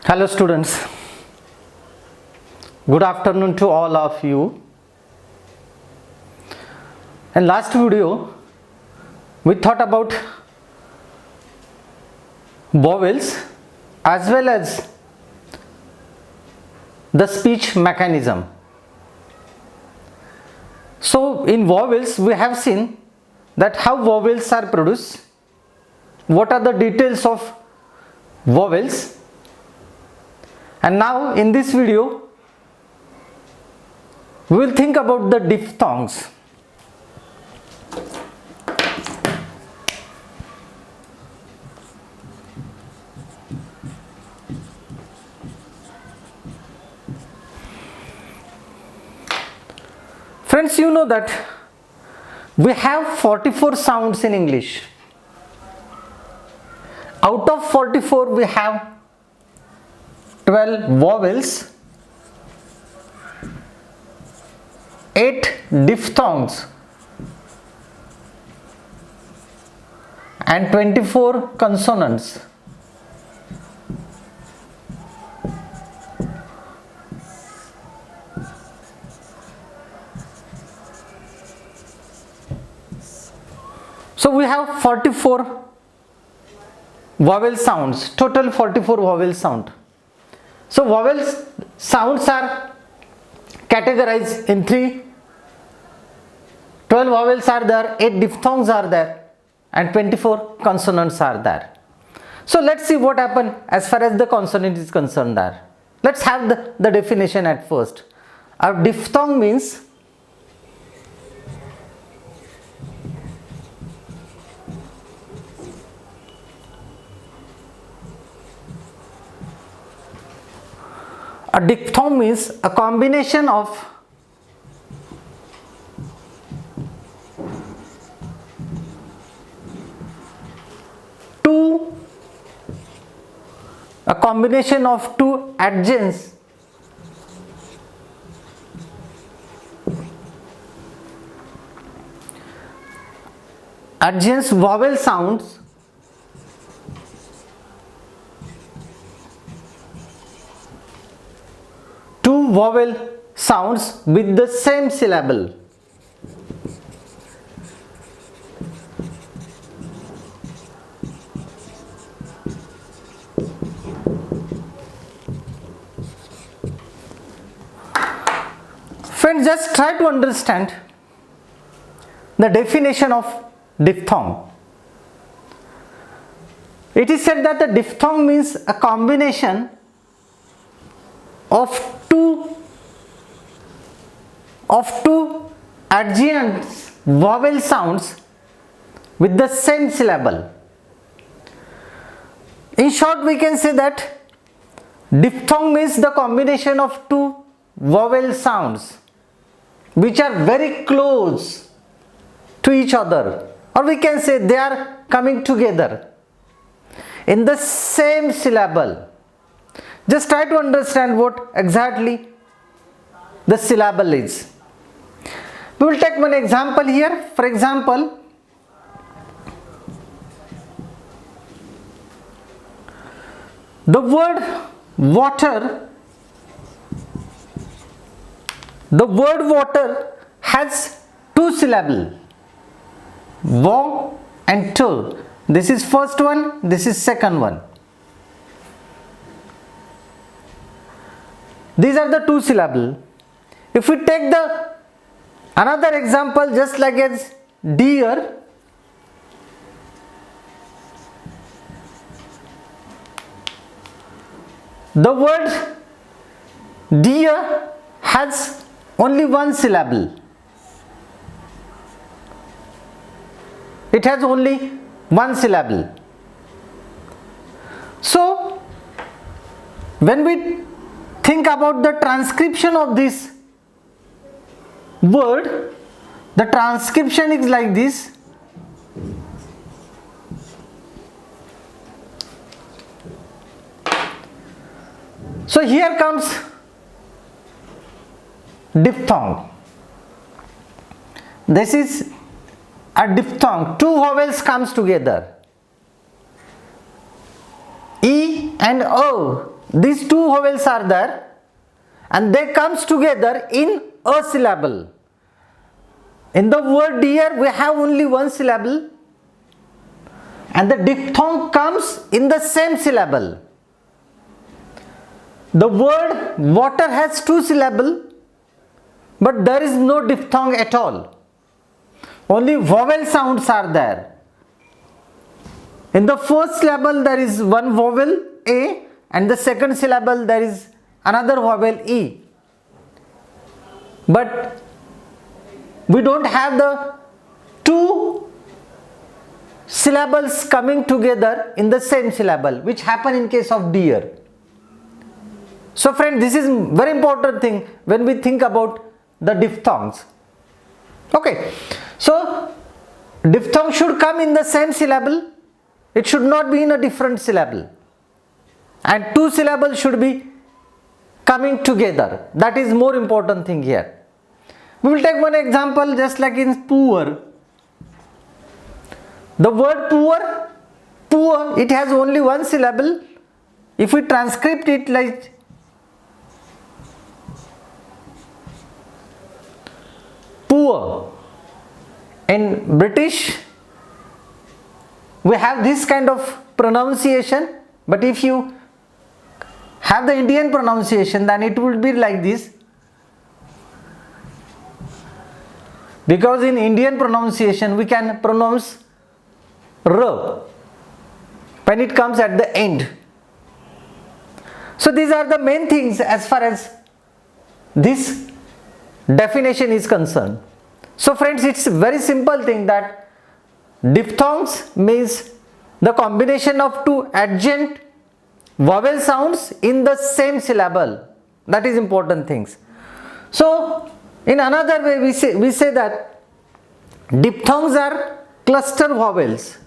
Hello students, good afternoon to all of you. In last video we thought about vowels as well as the speech mechanism. So in vowels we have seen that how vowels are produced, what are the details of vowels, and now in this video we will think about the diphthongs. Friends, you know that we have 44 sounds in English. Out of 44 we have 12 vowels, 8 diphthongs and 24 consonants. So we have 44 vowel sounds, total 44 vowel sound. So vowel sounds are categorized in 3. 12 vowels are there, 8 diphthongs are there and 24 consonants are there. So let's see what happened as far as the consonant is concerned there. Let's have the definition at first. A diphthong means a combination of two adjacent vowel sounds vowel sounds with the same syllable. Friends, just try to understand the definition of diphthong. It is said that the diphthong means a combination of two adjacent vowel sounds with the same syllable. In short, we can say that diphthong means the combination of two vowel sounds which are very close to each other, or we can say they are coming together in the same syllable. Just try to understand what exactly the syllable is. We will take one example here. For example, the word water has two syllables, wa and tur. This is first one, this is second one. These are the two syllables. If we take the another example, just like as deer, the word deer has only one syllable. It has only one syllable. So when we think about the transcription of this word, the transcription is like this. So here comes diphthong. This is a diphthong. Two vowels comes together. E and O these two vowels are there and they comes together in a syllable. In the word deer we have only one syllable and the diphthong comes in the same syllable. The word water has two syllables, but there is no diphthong at all. Only vowel sounds are there. In the first syllable there is one vowel A and the second syllable there is another vowel E. But we don't have the two syllables coming together in the same syllable, which happen in case of deer. So friend, this is very important thing when we think about the diphthongs. Okay, so diphthong should come in the same syllable. It should not be in a different syllable. And two syllables should be coming together. That is more important thing here. We will take one example just like in poor. The word poor, it has only one syllable. If we transcript it like poor, in British we have this kind of pronunciation, but if you have the Indian pronunciation then it would be like this, because in Indian pronunciation we can pronounce R when it comes at the end. So these are the main things as far as this definition is concerned. So friends, it's a very simple thing that diphthongs means the combination of two adjacent vowel sounds in the same syllable. That is important things. So in another way we say that diphthongs are cluster vowels.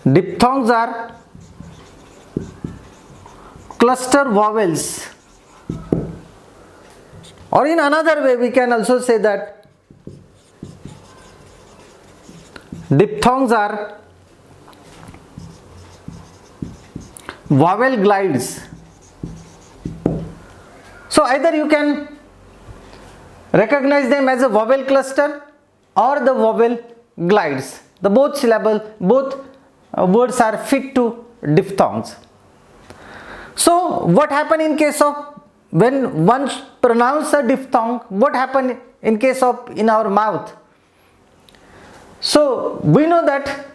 Diphthongs are cluster vowels. Or in another way we can also say that diphthongs are vowel glides. So either you can recognize them as a vowel cluster or the vowel glides. The both words are fit to diphthongs. So what happen in case of when one pronounce a diphthong, what happen in case of in our mouth? So we know that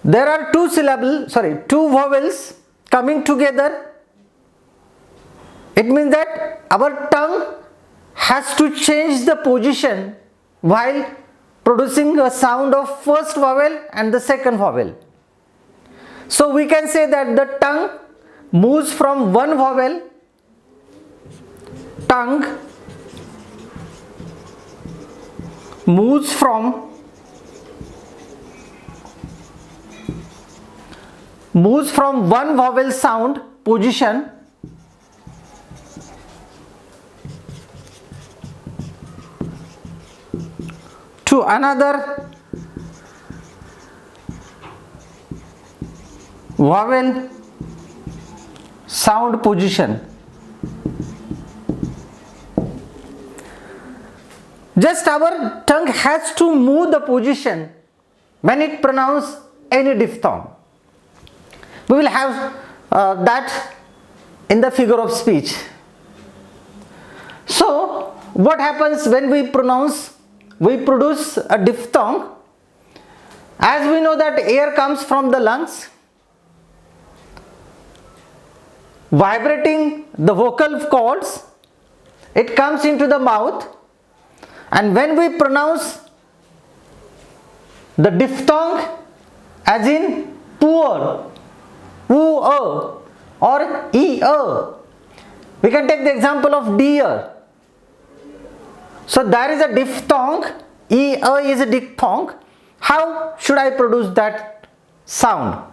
there are two vowels coming together. It means that our tongue has to change the position while producing a sound of first vowel and the second vowel. So we can say that the tongue moves from one vowel, tongue moves from one vowel sound position to another vowel sound position. Just our tongue has to move the position when it pronounces any diphthong. We will have that in the figure of speech. So what happens when we produce a diphthong? As we know that air comes from the lungs, vibrating the vocal cords, it comes into the mouth, and when we pronounce the diphthong as in poor, oo or e-a, we can take the example of deer. So there is a diphthong, e-a is a diphthong. How should I produce that sound?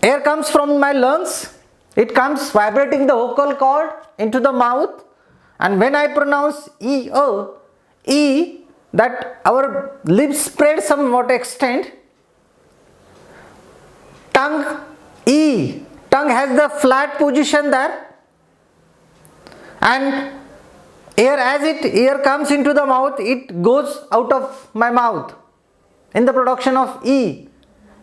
Air comes from my lungs, it comes vibrating the vocal cord into the mouth, and when I pronounce e-a, e, that our lips spread somewhat extent, tongue E, tongue has the flat position there, and air comes into the mouth, it goes out of my mouth in the production of E,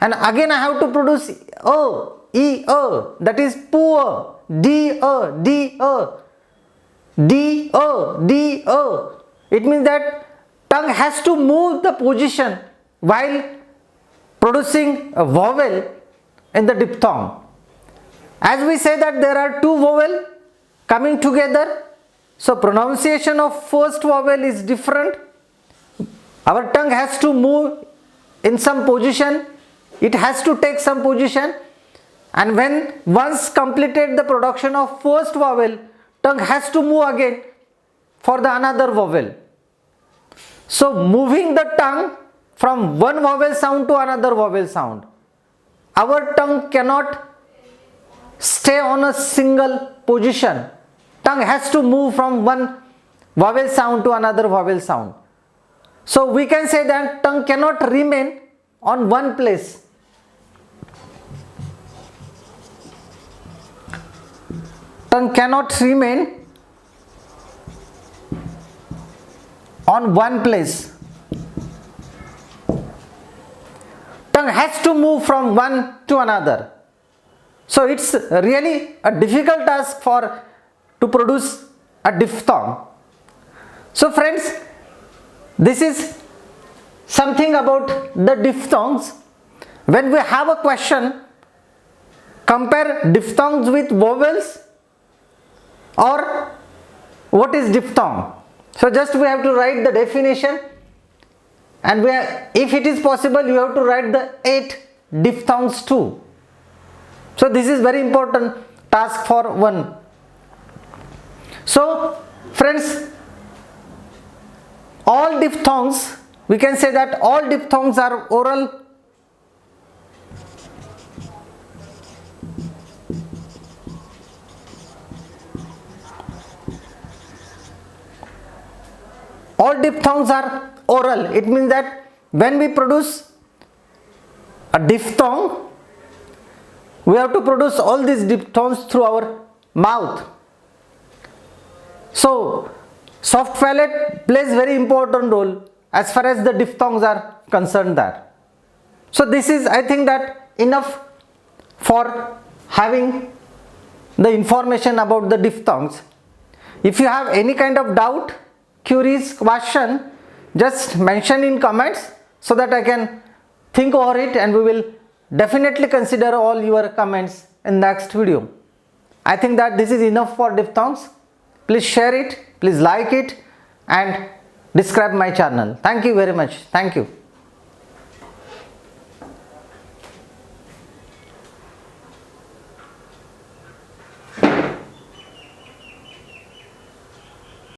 and again I have to produce O, E, O, that is poor, D, O, D, O, D, O, D, O. It means that tongue has to move the position while producing a vowel in the diphthong. As we say that there are two vowels coming together, so pronunciation of first vowel is different. Our tongue has to move in some position, it has to take some position, and when once completed the production of first vowel, tongue has to move again for the another vowel. So moving the tongue from one vowel sound to another vowel sound, our tongue cannot stay on a single position. Tongue has to move from one vowel sound to another vowel sound. So we can say that tongue cannot remain on one place. Tongue cannot remain on one place. Tongue has to move from one to another. So it's really a difficult task to produce a diphthong. So friends, this is something about the diphthongs. When we have a question, compare diphthongs with vowels, or what is diphthong. So just we have to write the definition, and if it is possible, you have to write the 8 diphthongs too. So this is very important task for one. So friends, all diphthongs, we can say that all diphthongs are oral. All diphthongs are oral. It means that when we produce a diphthong, we have to produce all these diphthongs through our mouth. So soft palate plays very important role as far as the diphthongs are concerned there. So this is, I think, that enough for having the information about the diphthongs. If you have any kind of doubt, queries, question, just mention in comments so that I can think over it, and we will definitely consider all your comments in next video. I think that this is enough for diphthongs. Please share it, please like it, and subscribe my channel. Thank you very much. Thank you.